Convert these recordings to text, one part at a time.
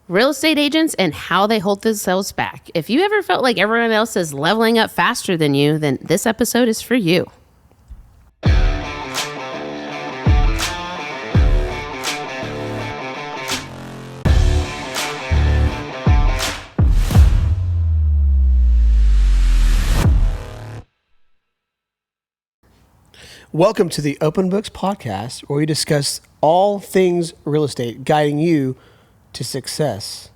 real estate agents and how they hold themselves back. If you ever felt like everyone else is leveling up faster than you, then this episode is for you. Welcome to the Open Books Podcast, where we discuss all things real estate, guiding you to success.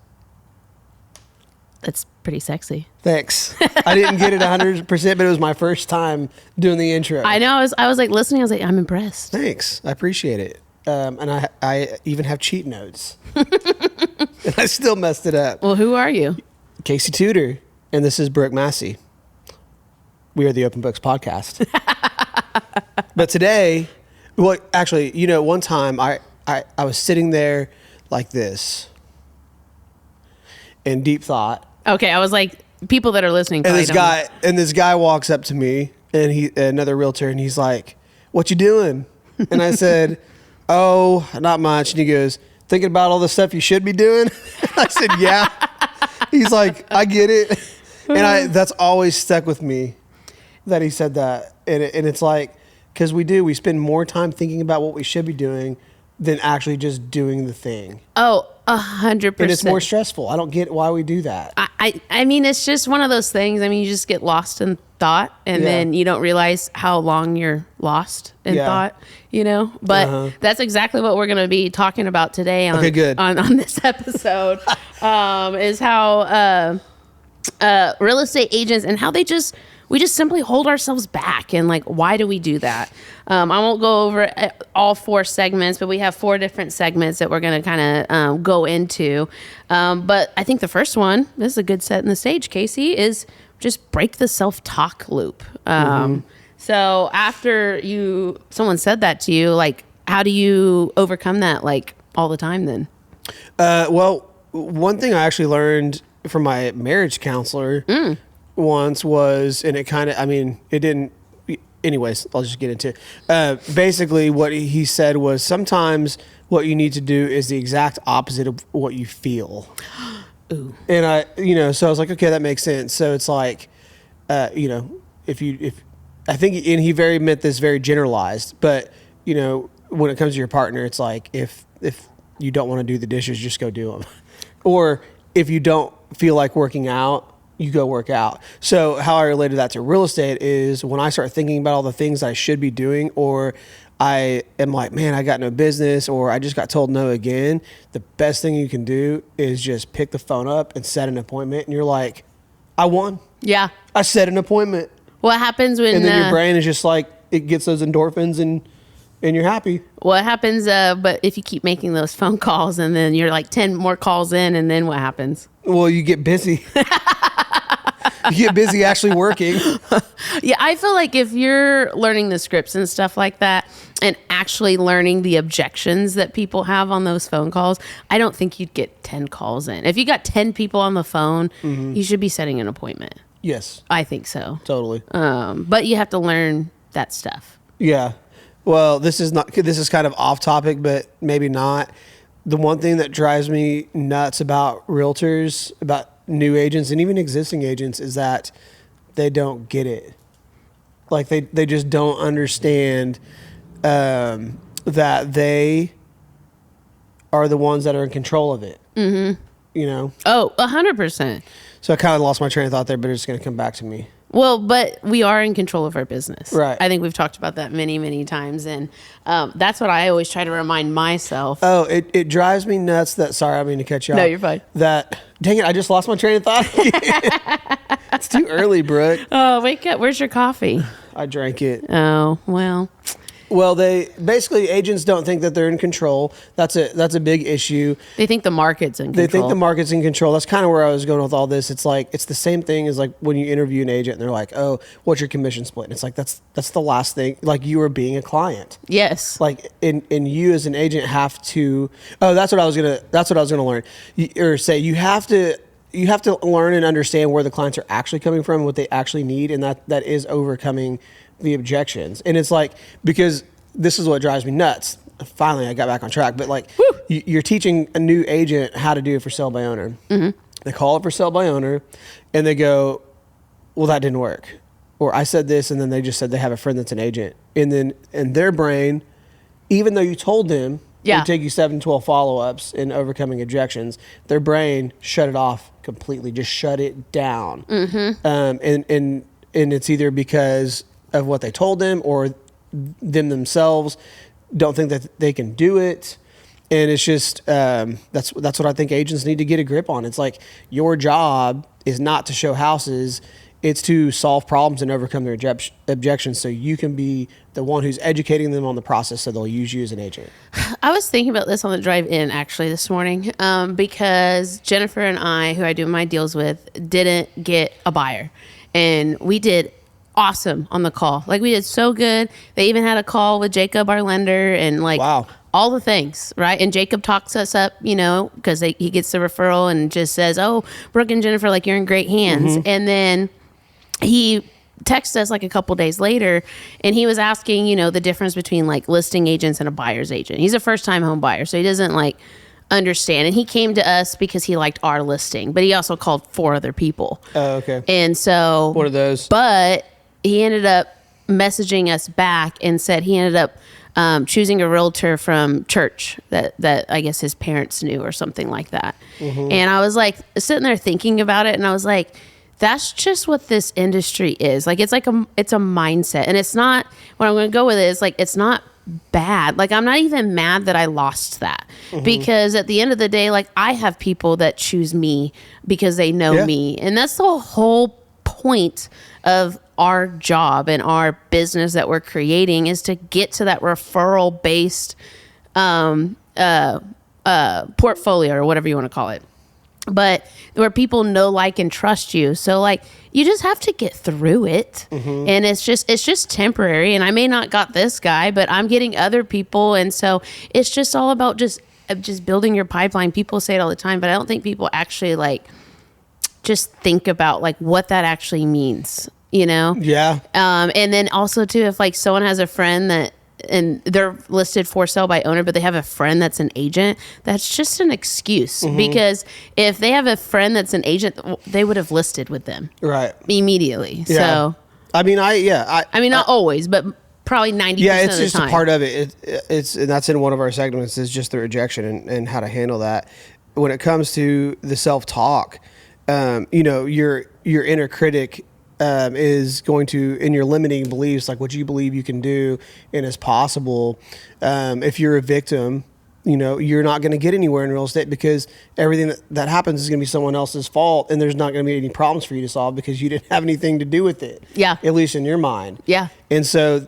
That's pretty sexy. Thanks. I didn't get it 100%, but it was my first time doing the intro. I know. I was like listening. I was like, I'm impressed. Thanks. I appreciate it. And I even have cheat notes. And I still messed it up. Well, who are you? Casey Tuter, and this is Brooke Massey. We are the Open Books Podcast. But today, well, actually, one time I was sitting there like this in deep thought. Okay, I was like, people that are listening. And this guy walks up to me, and another realtor, and he's like, "What you doing?" And I said, "Oh, not much." And he goes, "Thinking about all the stuff you should be doing?" I said, "Yeah." He's like, "I get it," and that's always stuck with me that he said that, and it's like, because we spend more time thinking about what we should be doing than actually just doing the thing. Oh, 100%. And it's more stressful. I don't get why we do that. I mean, it's just one of those things. I mean, you just get lost in thought, and then you don't realize how long you're lost in thought, But that's exactly what we're going to be talking about today on, on this episode, is how real estate agents and how we just simply hold ourselves back, and like, why do we do that? I won't go over all 4 segments, but we have 4 different segments that we're going to kind of go into. But I think the first one, this is a good set in the stage, Casey, is just break the self-talk loop. So after someone said that to you, like, how do you overcome that, like, all the time then? Well, one thing I actually learned from my marriage counselor once was, and it kind of, it didn't, anyways, I'll just get into it. Basically what he said was, sometimes what you need to do is the exact opposite of what you feel. Ooh. And so I was like, okay, that makes sense. So it's like, if I think, and he meant this very generalized, but when it comes to your partner, it's like, if you don't want to do the dishes, just go do them. Or if you don't feel like working out, you go work out. So how I related that to real estate is, when I start thinking about all the things I should be doing, or I am like, man, I got no business, or I just got told no again, the best thing you can do is just pick the phone up and set an appointment. And you're like, I won. Yeah. I set an appointment. What happens when... And then your brain is just like, it gets those endorphins and you're happy. What happens, but if you keep making those phone calls and then you're like 10 more calls in, and then what happens? Well, you get busy. You get busy actually working. Yeah, I feel like if you're learning the scripts and stuff like that, and actually learning the objections that people have on those phone calls, I don't think you'd get 10 calls in. If you got 10 people on the phone, you should be setting an appointment. Yes. I think so. Totally. But you have to learn that stuff. Yeah. Well, this is kind of off topic, but maybe not. The one thing that drives me nuts about realtors, about new agents and even existing agents, is that they don't get it. Like they just don't understand that they are the ones that are in control of it. Mm-hmm. Oh, 100%. So I kind of lost my train of thought there, but it's going to come back to me. Well, but we are in control of our business. Right. I think we've talked about that many, many times. And that's what I always try to remind myself. Oh, it drives me nuts that, sorry, I mean to cut you off. No, you're fine. That, dang it, I just lost my train of thought. It's too early, Brooke. Oh, wake up. Where's your coffee? I drank it. Oh, well. Well, agents don't think that they're in control. That's a big issue. They think the market's in control. They think the market's in control. That's kind of where I was going with all this. It's like, it's the same thing as like when you interview an agent and they're like, "Oh, what's your commission split?" And it's like, that's the last thing. Like, you are being a client. Yes. Like, and you as an agent have to. Oh, that's what I was gonna learn. You have to learn and understand where the clients are actually coming from, what they actually need, and that is overcoming the objections. And it's like, because this is what drives me nuts. finally I got back on track, but like you're teaching a new agent how to do it for sale by owner. They call it for sale by owner and they go, well, that didn't work. Or I said this, and then they just said they have a friend that's an agent. And then in their brain, even though you told them it would take you 7 to 12 follow-ups in overcoming objections, their brain shut it off completely, just shut it down. And it's either because of what they told them or them themselves don't think that they can do it. And it's just, that's what I think agents need to get a grip on. It's like your job is not to show houses. It's to solve problems and overcome their objections so you can be the one who's educating them on the process so they'll use you as an agent. I was thinking about this on the drive in actually this morning because Jennifer and I, who I do my deals with, didn't get a buyer. And we did awesome on the call. Like we did so good. They even had a call with Jacob, our lender, and like all the things, right? And Jacob talks us up, you know, because he gets the referral and just says, oh, Brooke and Jennifer, like you're in great hands. And then he texted us like a couple days later and he was asking, you know, the difference between like listing agents and a buyer's agent. He's a first time home buyer, so he doesn't like understand. And he came to us because he liked our listing, but he also called 4 other people. Oh, okay. And so what are those? But he ended up messaging us back and said he ended up choosing a realtor from church that I guess his parents knew or something like that. And I was like sitting there thinking about it and I was like, that's just what this industry is. Like, it's a mindset. And it's not, what I'm going to go with it is like, it's not bad. Like, I'm not even mad that I lost that because at the end of the day, like I have people that choose me because they know me. And that's the whole point of our job and our business that we're creating is to get to that referral based, portfolio or whatever you want to call it. But where people know, like, and trust you. So like, you just have to get through it. And it's just temporary. And I may not got this guy, but I'm getting other people. And so it's just all about just building your pipeline. People say it all the time, but I don't think people actually like just think about like what that actually means, you know? Yeah. And then also too, if like someone has a friend that, and they're listed for sale by owner, but they have a friend that's an agent, that's just an excuse because if they have a friend that's an agent, they would have listed with them immediately. Yeah. So, I mean, not always, but probably 90% of the time. Yeah, it's just a part of it. It's and that's in one of our segments is just the rejection and how to handle that. When it comes to the self-talk, you know, your inner critic is going to, in your limiting beliefs, like what you believe you can do and is possible. If you're a victim, you know, you're not going to get anywhere in real estate because everything that happens is going to be someone else's fault and there's not going to be any problems for you to solve because you didn't have anything to do with it. Yeah. At least in your mind. Yeah. And so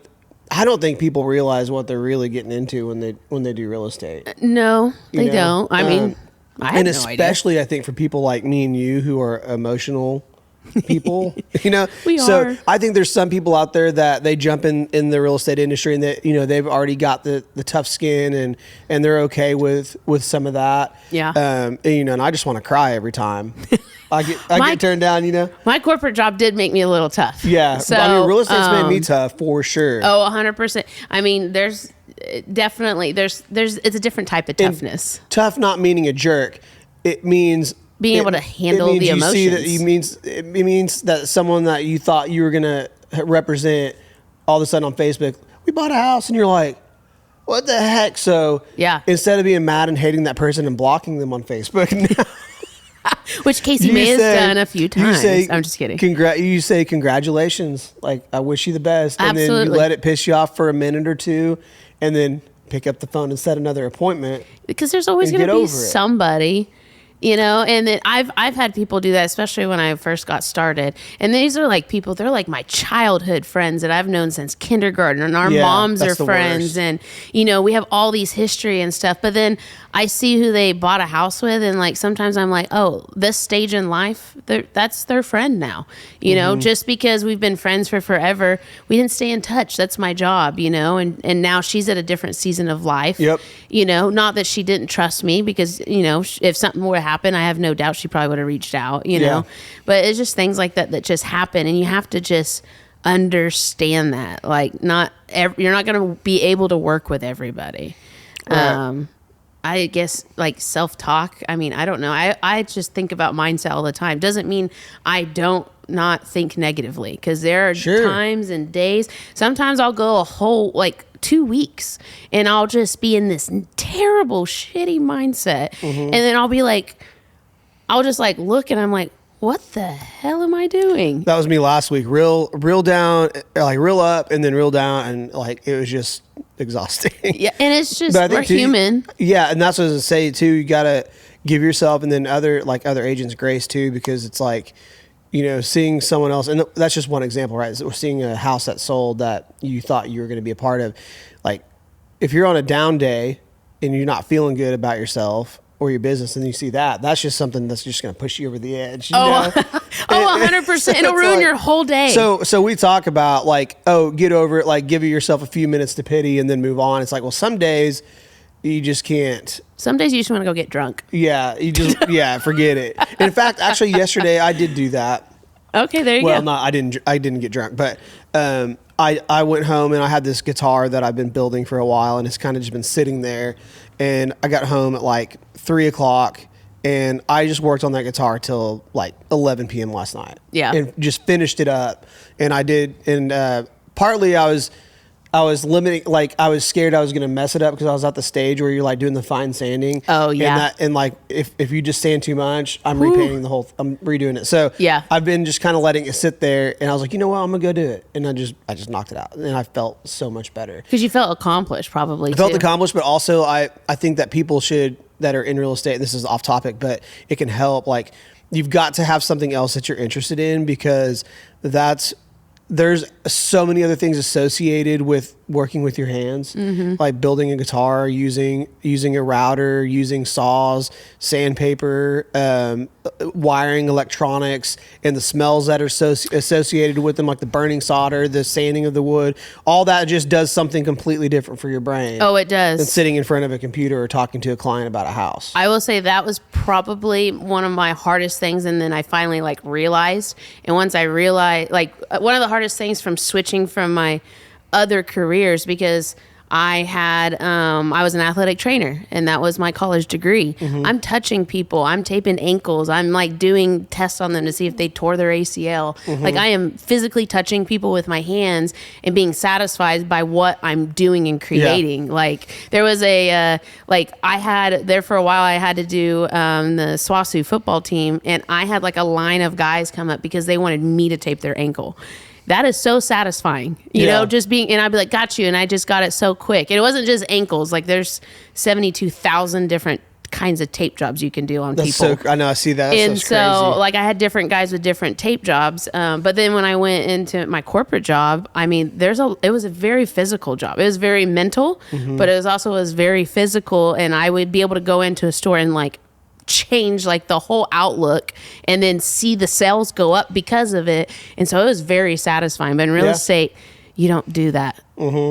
I don't think people realize what they're really getting into when they do real estate. No, they don't. I mean, I have no idea. Especially I think for people like me and you who are emotional people, you know, so I think there's some people out there that they jump in the real estate industry and that, you know, they've already got the tough skin and they're okay with some of that. Yeah. And, you know, and I just want to cry every time I get turned down, you know. My corporate job did make me a little tough. Yeah. So I mean, real estate's made me tough for sure. Oh, 100%. I mean, there's definitely, it's a different type of toughness. And tough not meaning a jerk. It means being able to handle the emotions. It means that someone that you thought you were going to represent all of a sudden on Facebook, we bought a house, and you're like, what the heck? So instead of being mad and hating that person and blocking them on Facebook, which Casey May has done a few times. I'm just kidding. You say congratulations, like I wish you the best, and then you let it piss you off for a minute or two, and then pick up the phone and set another appointment. Because there's always going to be somebody. You know, and then I've had people do that, especially when I first got started. And these are like people, they're like my childhood friends that I've known since kindergarten, and our moms are friends. Worst. And, you know, we have all these history and stuff. But then I see who they bought a house with, and like sometimes I'm like, oh, this stage in life, that's their friend now. You know, just because we've been friends for forever, we didn't stay in touch. That's my job, you know, and now she's at a different season of life. Yep. You know, not that she didn't trust me because, you know, if something were to happen, I have no doubt she probably would have reached out, you know, but it's just things like that just happen, and you have to just understand that, like, you're not going to be able to work with everybody. Right. I guess like self-talk. I mean, I don't know. I just think about mindset all the time. Doesn't mean I don't not think negatively, because there are times and days. Sometimes I'll go a whole like 2 weeks and I'll just be in this terrible, shitty mindset. And then I'll be like, I'll just like look and I'm like, what the hell am I doing? That was me last week. Real down, like real up and then real down. And like, it was just exhausting. Yeah. And it's just, we're human. Yeah. And that's what I was going to say too. You got to give yourself and then other agents grace too, because it's like, you know, seeing someone else, and that's just one example, right? So we're seeing a house that sold that you thought you were going to be a part of. Like, if you're on a down day and you're not feeling good about yourself or your business, and you see that, that's just something that's just going to push you over the edge. You know? 100%. It'll ruin like, your whole day. So we talk about like, oh, get over it, like give yourself a few minutes to pity and then move on. It's like, well, some days you just can't. Some days you just want to go get drunk. Yeah, you just forget it. In fact, actually, yesterday I did do that. Okay, there you go. Well, no, I didn't get drunk, but I went home and I had this guitar that I've been building for a while, and it's kind of just been sitting there. And I got home at like 3:00, and I just worked on that guitar till like 11 p.m. last night. Yeah, and just finished it up. And I did, and partly I was limiting, like I was scared I was going to mess it up because I was at the stage where you're like doing the fine sanding. Oh yeah. And like if you just sand too much, I'm repainting I'm redoing it. So yeah, I've been just kind of letting it sit there, and I was like, you know what, I'm gonna go do it. And I just knocked it out, and I felt so much better. Because you felt accomplished, probably. I felt accomplished, but also I think that people that are in real estate, and this is off topic, but it can help. Like, you've got to have something else that you're interested in, because there's so many other things associated with working with your hands, like building a guitar, using a router, using saws, sandpaper, wiring electronics, and the smells that are associated with them, like the burning solder, the sanding of the wood. All that just does something completely different for your brain. Oh, it does. Than sitting in front of a computer or talking to a client about a house. I will say that was probably one of my hardest things, and then I finally like realized. And once I realized, like one of the hardest things from switching from my other careers, because I was an athletic trainer, and that was my college degree. I'm touching people, I'm taping ankles, I'm like doing tests on them to see if they tore their ACL. Like, I am physically touching people with my hands and being satisfied by what I'm doing and creating. Yeah. Like, there was I had there for a while, I had to do the SWASU football team, and I had like a line of guys come up because they wanted me to tape their ankle. That is so satisfying, you know, just being, and I'd be like, got you. And I just got it so quick. And it wasn't just ankles. Like, there's 72,000 different kinds of tape jobs you can do on people. I know, I see that. And so like, I had different guys with different tape jobs. But then when I went into my corporate job, I mean, it was a very physical job. It was very mental, but it was very physical. And I would be able to go into a store and like change like the whole outlook, and then see the sales go up because of it. And so it was very satisfying. But in real estate, you don't do that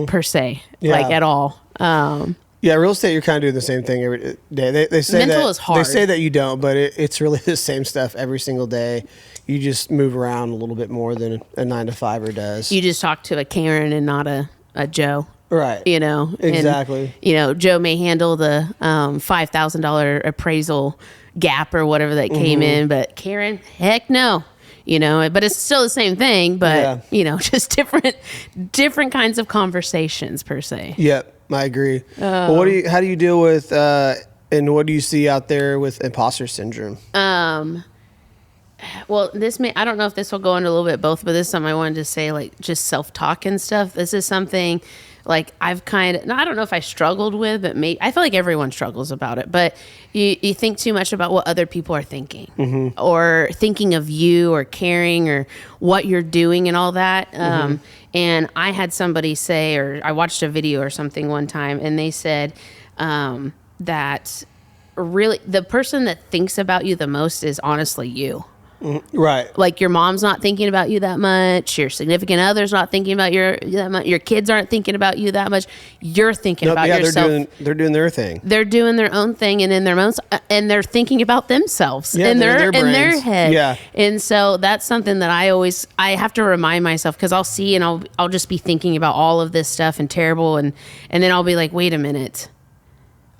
per se, like at all. Real estate, you're kind of doing the same thing every day. They say mental is hard. They say that you don't, but it's really the same stuff every single day. You just move around a little bit more than a 9-to-5er does. You just talk to a Karen and not a Joe. Right. You know, exactly. And, you know, Joe may handle the $5,000 appraisal gap or whatever that came in, but Karen, heck no. You know, but it's still the same thing, but you know, just different kinds of conversations per se. Yep, I agree. Well, how do you deal with and what do you see out there with imposter syndrome? Well, I don't know if this will go into a little bit both, but this is something I wanted to say, like just self-talk and stuff. This is something like I've I don't know if I struggled with, but I feel like everyone struggles about it, but you think too much about what other people are thinking or thinking of you or caring or what you're doing and all that. And I had somebody say, or I watched a video or something one time, and they said that really the person that thinks about you the most is honestly you. Right. Like your mom's not thinking about you that much. Your significant other's not thinking about that much. Your kids aren't thinking about you that much. You're thinking about yourself. They're doing their thing. They're doing their own thing, and in their own, and they're thinking about themselves in their head. Yeah. And so that's something that I have to remind myself, because I'll see and I'll just be thinking about all of this stuff and terrible, and then I'll be like, wait a minute.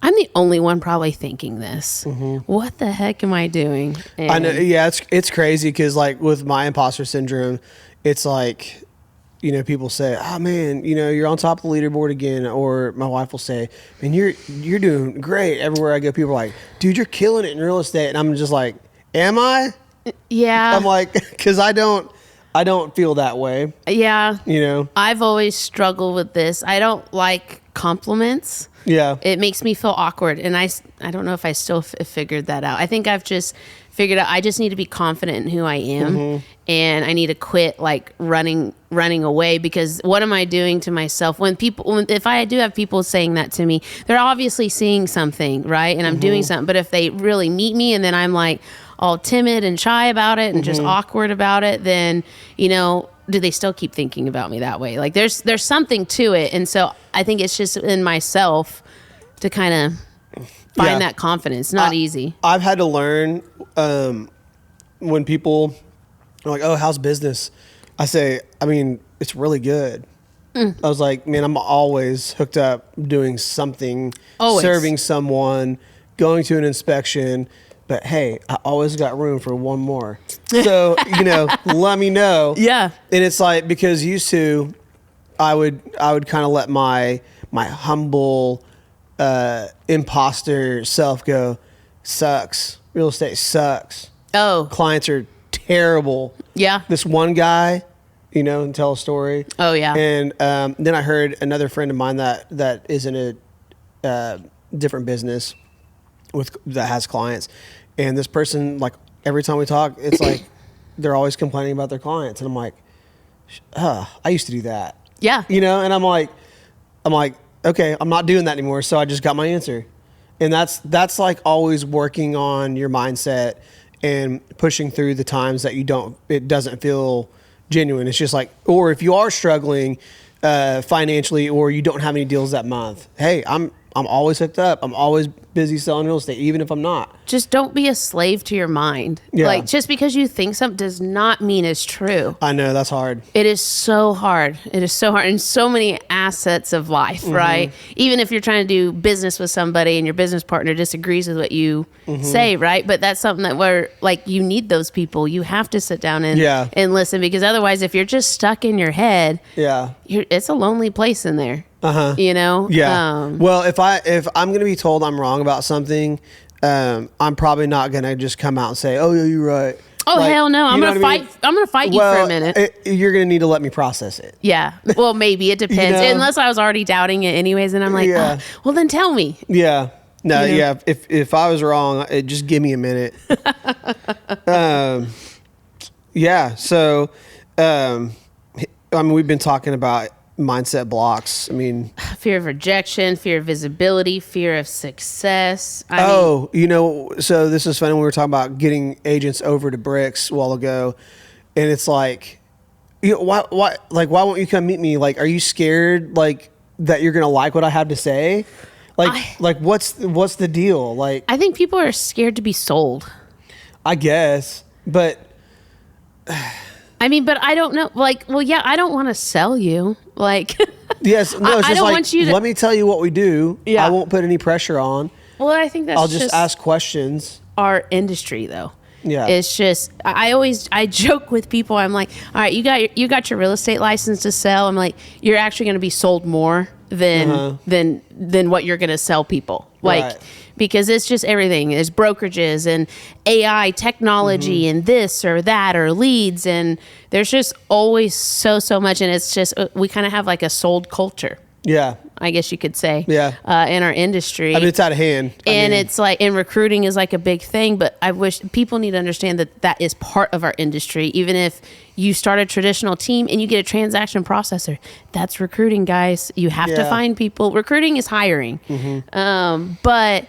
I'm the only one probably thinking this. What the heck am I doing? And I know. Yeah, it's crazy because like with my imposter syndrome, it's like, you know, people say, "Oh man, you know, you're on top of the leaderboard again," or my wife will say, "Man, you're doing great." Everywhere I go, people are like, "Dude, you're killing it in real estate," and I'm just like, "Am I?" Yeah. I'm like, because I don't feel that way. Yeah. You know. I've always struggled with this. I don't like compliments. Yeah. It makes me feel awkward. And I don't know if I still figured that out. I think I've just figured out I just need to be confident in who I am. And I need to quit like running away, because what am I doing to myself? If I do have people saying that to me, they're obviously seeing something, right? And I'm doing something. But if they really meet me and then I'm like all timid and shy about it and just awkward about it, then, you know, do they still keep thinking about me that way? Like there's something to it. And so I think it's just in myself to kind of find that confidence. Not easy. I've had to learn when people are like, "Oh, how's business?" I say, "I mean, it's really good." I was like, "Man, I'm always hooked up doing something, serving someone, going to an inspection. But hey, I always got room for one more. So, you know, let me know." Yeah. And it's like, because used to, I would kind of let my humble imposter self go, "Sucks. Real estate sucks. Oh. Clients are terrible." Yeah. This one guy, you know, and tell a story. Oh, yeah. And then I heard another friend of mine that is in a different business that has clients, and this person, like, every time we talk, it's like they're always complaining about their clients, and I'm like, I used to do that. Yeah. You know, and I'm like, okay, I'm not doing that anymore. So I just got my answer. And that's like always working on your mindset and pushing through the times that it doesn't feel genuine. It's just like, or if you are struggling financially, or you don't have any deals that month, hey, I'm always hooked up. I'm always busy selling real estate, even if I'm not. Just don't be a slave to your mind. Yeah. Like, just because you think something does not mean it's true. I know, that's hard. It is so hard. It is so hard. And so many assets of life, right? Even if you're trying to do business with somebody and your business partner disagrees with what you say, right? But that's something that where, like, you need those people. You have to sit down and listen, because otherwise, if you're just stuck in your head, it's a lonely place in there. You know? Yeah. Well, if I'm going to be told I'm wrong about something, I'm probably not going to just come out and say, "Oh, yeah, you're right." Oh, like, hell no. I'm going to fight. I'm going to fight you for a minute. You're going to need to let me process it. Yeah. Well, maybe it depends. You know? Unless I was already doubting it anyways. And I'm like, well, then tell me. Yeah. No, you know? Yeah. If I was wrong, just give me a minute. Yeah. So, I mean, we've been talking about mindset blocks. I mean, fear of rejection, fear of visibility, fear of success. You know, so this is funny. We were talking about getting agents over to Bricks a while ago, and it's like, you know, why won't you come meet me? Like, are you scared, like, that you're gonna like what I have to say? Like, what's the deal? Like, I think people are scared to be sold. I guess, but. I mean, but I don't know. Like, well, yeah, I don't want to sell you. Like, yes, no, it's I just don't like, want you to. Let me tell you what we do. Yeah. I won't put any pressure on. Well, I think I'll just ask questions. Our industry, though. Yeah. It's just, I joke with people. I'm like, all right, you got your real estate license to sell. I'm like, you're actually going to be sold more than what you're going to sell people. Like, right. Because it's just everything. There's brokerages and AI technology and this or that or leads. And there's just always so much. And it's just, we kind of have like a sold culture. Yeah. I guess you could say. Yeah. In our industry. I mean, it's out of hand. It's like, and recruiting is like a big thing, but I wish people need to understand that is part of our industry. Even if you start a traditional team and you get a transaction processor, that's recruiting, guys. You have to find people. Recruiting is hiring. But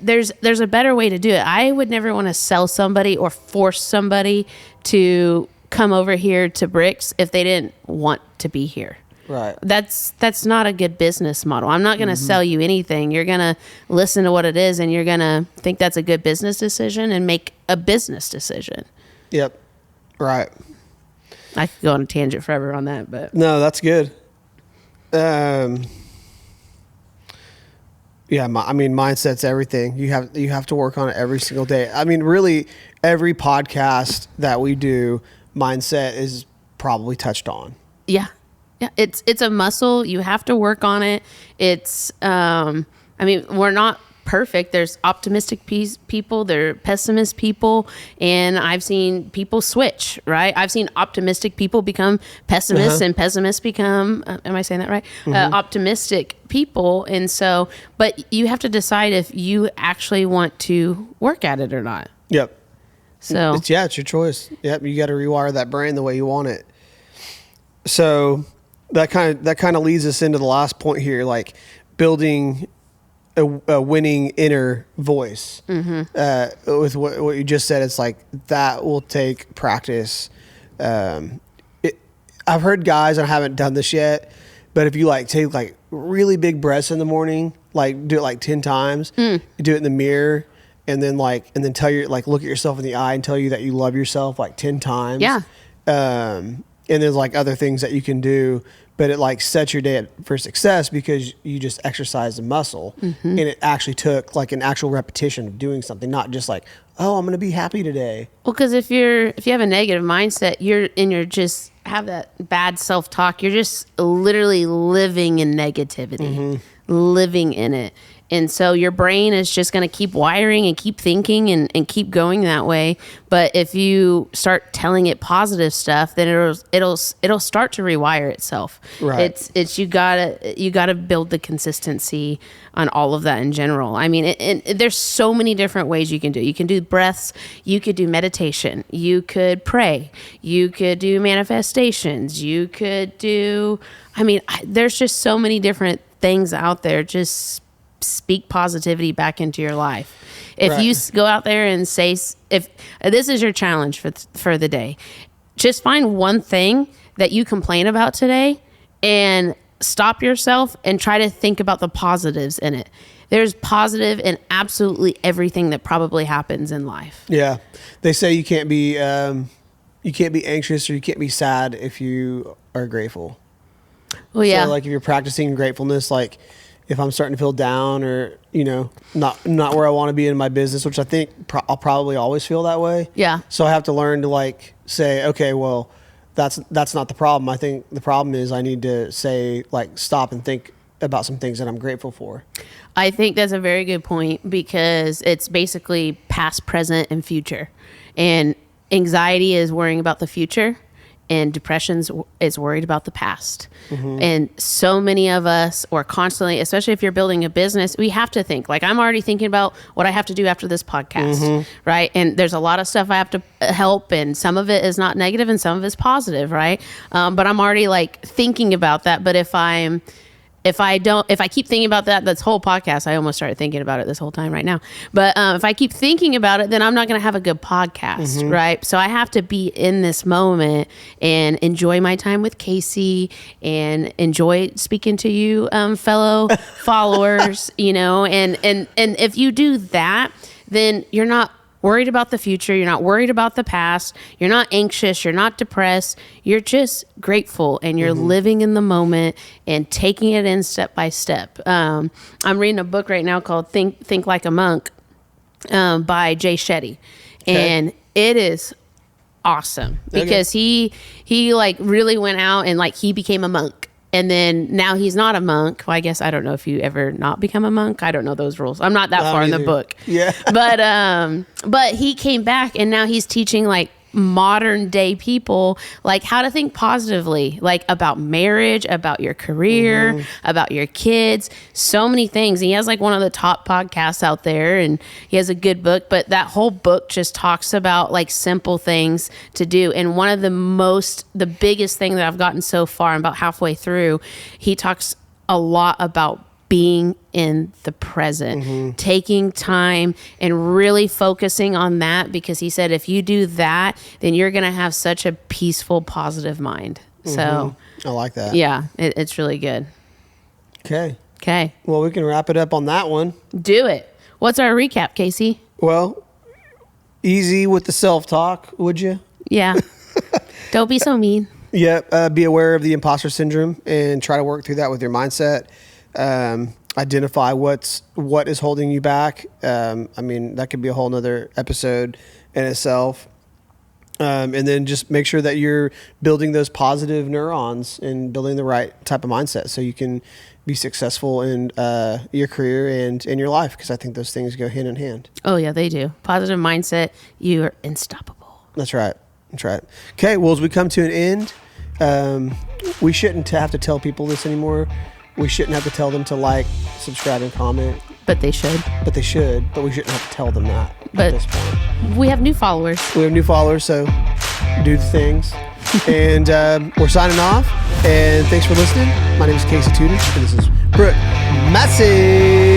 there's a better way to do it. I would never want to sell somebody or force somebody to come over here to Bricks if they didn't want to be here. Right. That's not a good business model. I'm not going to sell you anything. You're going to listen to what it is, and you're going to think that's a good business decision and make a business decision. Yep. Right. I could go on a tangent forever on that, but no, that's good. Yeah, I mean, mindset's everything. You have to work on it every single day. I mean, really, every podcast that we do, mindset is probably touched on. Yeah. Yeah. It's a muscle. You have to work on it. It's, I mean, we're not perfect. There's optimistic people, there are pessimist people, and I've seen people switch, right? I've seen optimistic people become pessimists and pessimists become, am I saying that right? Optimistic people. And so, but you have to decide if you actually want to work at it or not. Yep. So it's your choice. Yep. You got to rewire that brain the way you want it. So that kind of leads us into the last point here, like building a winning inner voice. With what you just said, it's like that will take practice. I've heard guys, and I haven't done this yet, but if you like take like really big breaths in the morning, like do it like 10 times, you do it in the mirror, and then tell you, like, look at yourself in the eye and tell you that you love yourself like 10 times. Yeah. And there's like other things that you can do, but it like sets your day for success because you just exercised a muscle, and it actually took like an actual repetition of doing something, not just like, oh, I'm going to be happy today. Well, because if you have a negative mindset, you're just have that bad self-talk, you're just literally living in negativity, living in it. And so your brain is just going to keep wiring and keep thinking and keep going that way. But if you start telling it positive stuff, then it'll start to rewire itself. Right. It's you gotta build the consistency on all of that in general. I mean, there's so many different ways you can do it. You can do breaths. You could do meditation. You could pray. You could do manifestations. You could do. I mean, there's just so many different things out there. Just speak positivity back into your life. If you go out there and say, if this is your challenge for the day, just find one thing that you complain about today and stop yourself and try to think about the positives in it. There's positive in absolutely everything that probably happens in life. Yeah. They say you can't be anxious or you can't be sad if you are grateful. Well, yeah. So like if you're practicing gratefulness, like if I'm starting to feel down or, not where I want to be in my business, which I think I'll probably always feel that way. Yeah. So I have to learn to like say, okay, well, that's not the problem. I think the problem is I need to say, like, stop and think about some things that I'm grateful for. I think that's a very good point because it's basically past, present, and future. And anxiety is worrying about the future, and depression is worried about the past. And so many of us are constantly, especially if you're building a business, we have to think. Like, I'm already thinking about what I have to do after this podcast, right? And there's a lot of stuff I have to help, and some of it is not negative and some of it's positive, right? But I'm already like thinking about that. But if I keep thinking about that, this whole podcast, I almost started thinking about it this whole time right now. But if I keep thinking about it, then I'm not going to have a good podcast, right? So I have to be in this moment and enjoy my time with Casey and enjoy speaking to you, fellow followers, and if you do that, then you're not worried about the future. You're not worried about the past. You're not anxious. You're not depressed. You're just grateful, and you're living in the moment and taking it in step by step. I'm reading a book right now called Think Like a Monk by Jay Shetty. And it is awesome because he like really went out and like he became a monk. And then now he's not a monk. Well, I guess I don't know if you ever not become a monk. I don't know those rules. I'm not that far in the book. Yeah. But he came back and now he's teaching like modern day people like how to think positively, like about marriage, about your career, about your kids, so many things. He has like one of the top podcasts out there, and he has a good book, but that whole book just talks about like simple things to do. And one of the biggest thing that I've gotten so far, I'm about halfway through, he talks a lot about being in the present, taking time and really focusing on that, because he said if you do that, then you're going to have such a peaceful, positive mind. So I like that. Yeah, it's really good. Okay. Well, we can wrap it up on that one. Do it. What's our recap, Casey? Well, easy with the self-talk, would you? Yeah. Don't be so mean. Yeah. Be aware of the imposter syndrome and try to work through that with your mindset. identify what is holding you back. I mean, that could be a whole nother episode in itself. And then just make sure that you're building those positive neurons and building the right type of mindset so you can be successful in your career and in your life, because I think those things go hand in hand. Oh, yeah, they do. Positive mindset, you are unstoppable. That's right. That's right. Okay, well, as we come to an end, we shouldn't have to tell people this anymore. We shouldn't have to tell them to like, subscribe, and comment. But they should. But they should. But we shouldn't have to tell them that at this point. We have new followers. We have new followers, so do the things. And we're signing off. And thanks for listening. My name is Casey Tuter, and this is Brooke Massey.